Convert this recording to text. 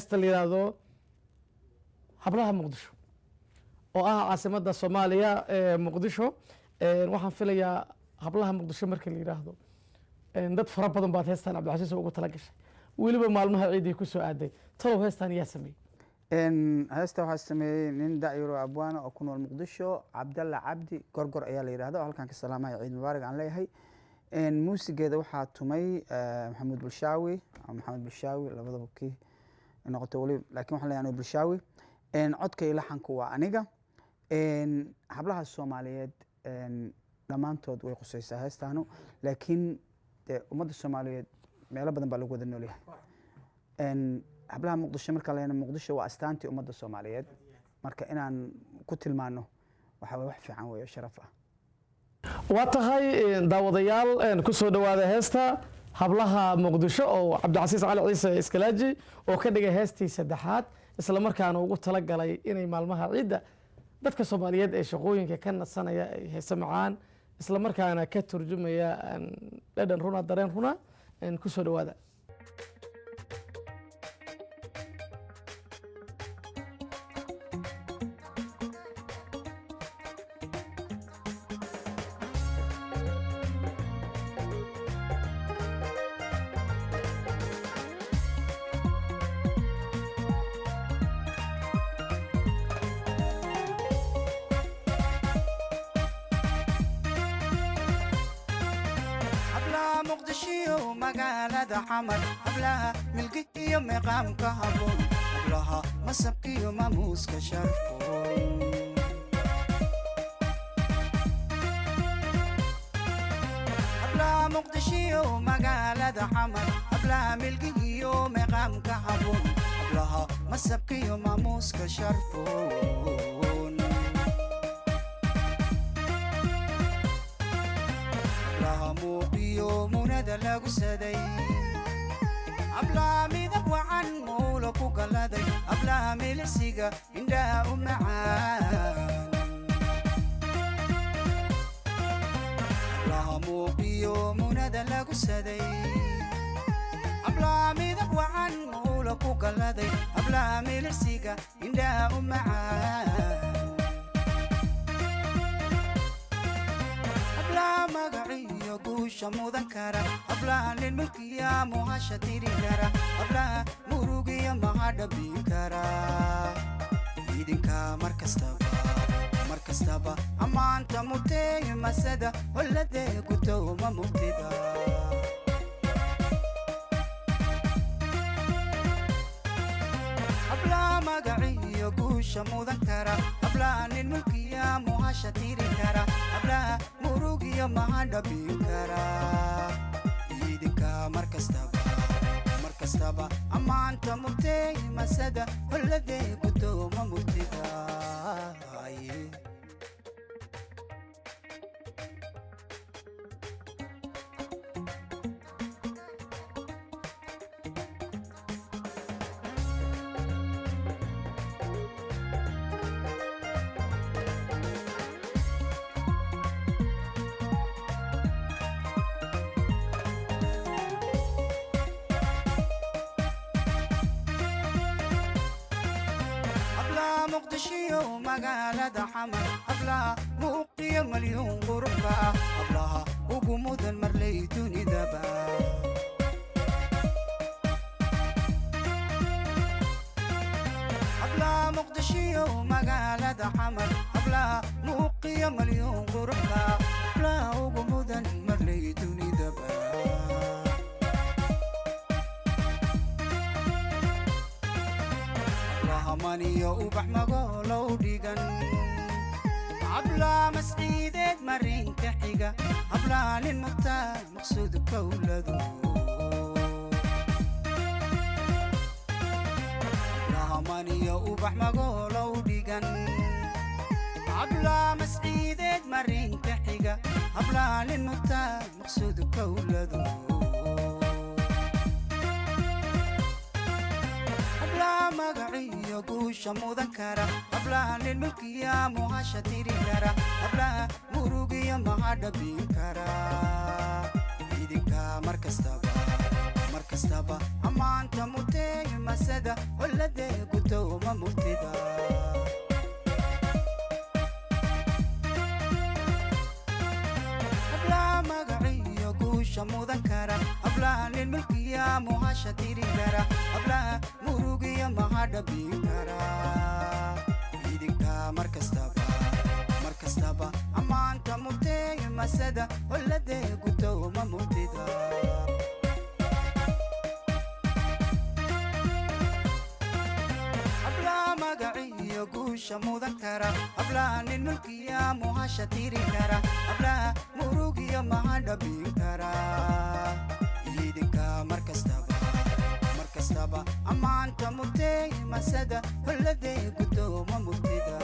استليادو حبلها مقدشو عاصمة الصومالية مقدشو waxaan filayaa hablaha muqdisho marka la yiraahdo dad fara badan baad heestan Cabdilcasiis ugu tala gashay waliba maalmaha ciidii ku soo aaday talow heestan yaa sameeyay heesta waxa sameeyay nin daayiro abwaana oo ku nool muqdisho Cabdalla Cabdi Gorgor ayaa la yiraahdo halkan ka salaamay ciid mubaarak aan leeyahay muusigeeda waxaa tumay Maxamed Bulshaawi labadaba kii noqotay wali laakiin waxaan leeyahay Bulshaawi codka iyo laxanku waa aniga hablaha Soomaaliyeed dhamaantood way qusaysaa heestaanu laakiin ummadda Soomaaliyeed meelo badan baa lagu wada nool yahay hablaha muqdisho marka la yiraahdo muqdisho waa astaantii ummadda Soomaaliyeed marka inaan ku tilmaano waxa wax fiican weeyo sharaf ah waa tahay daawadayaal ku soo dhawaada heesta hablaha muqdisho oo Cabdilcasiis Cali Ciise Iskalaaji oo ka dhigay heestii saddexaad isla markaana ugu tala galay inay maalmaha ciida dadka Soomaaliyeed ee shaqooyinka ka nasanaya ay heesa macaan isla markaana ka turjumaya dhadhan runa dareen runa ku soo dhawaada مقدشيو مقالة حمد قبلها ملقي مقام كهبون قبلها مسبكي وماموس كشرفون قبلها مقدشيو مقالة حمد قبلها ملقي مقام كهبون قبلها مسبكي وماموس كشرفون منادى لاغو سدي أبلا ميدب وعن مولكو قلدي أبلا ميلسيغا إندا معان أبلا موقيو منادى لاغو سدي أبلا ميدب وعن مولكو قلدي أبلا ميلسيغا إندا معان magaciyo guusha mudan kara hablaha nin mulkiya muhasha tiri kara hablaha murugiya mahadhabin kara idinka markastaba amaanta mutay masada walade gutowma mubtida hablaha magaciyo guusha mudan kara hablaha nin mulkiya muhasha tiri kara hablaha murugiya mahadhabin kara idinka markastaba amaanta mubtay masada walade gutowma mubtida مقدشيو مقالة حمد قبلها موقية مليون غرفة قبلها وقمود المرلي دوني دبا قبلها مقدشيو مقالة حمد قبلها موقية مليون غرفة قبلها وقمود المرلي دوني دبا مانيو وبح مقولو ديغن عبلا مسعيدت مرين كحيقة عبلا للمختار مقصود كولدو لا مانيو وبح مقولو ديغن عبلا مسعيدت مرين كحيقة عبلا للمختار مقصود كولدو magaciyo guusha mudan kara hablaha nin mulkiya muhasha tiri kara hablaha murugiya mahadhabin kara idinka markastaba mar kastaba ammaanta mutay masada walladee gudowma murtida mudan kara hablaha nin mulkiya muhasha tiri kara hablaha murugiya mahadhabin kara idinka mar kastaba ammaanta mutay masada walladee gudowma murtida hablaha magaciyo guusha mudan kara hablaha nin mulkiya muhasha tiri kara hablaha murugiya mahadhabin kara idinka mar kastaba ammaanta mutay masada walladee gudowma murtida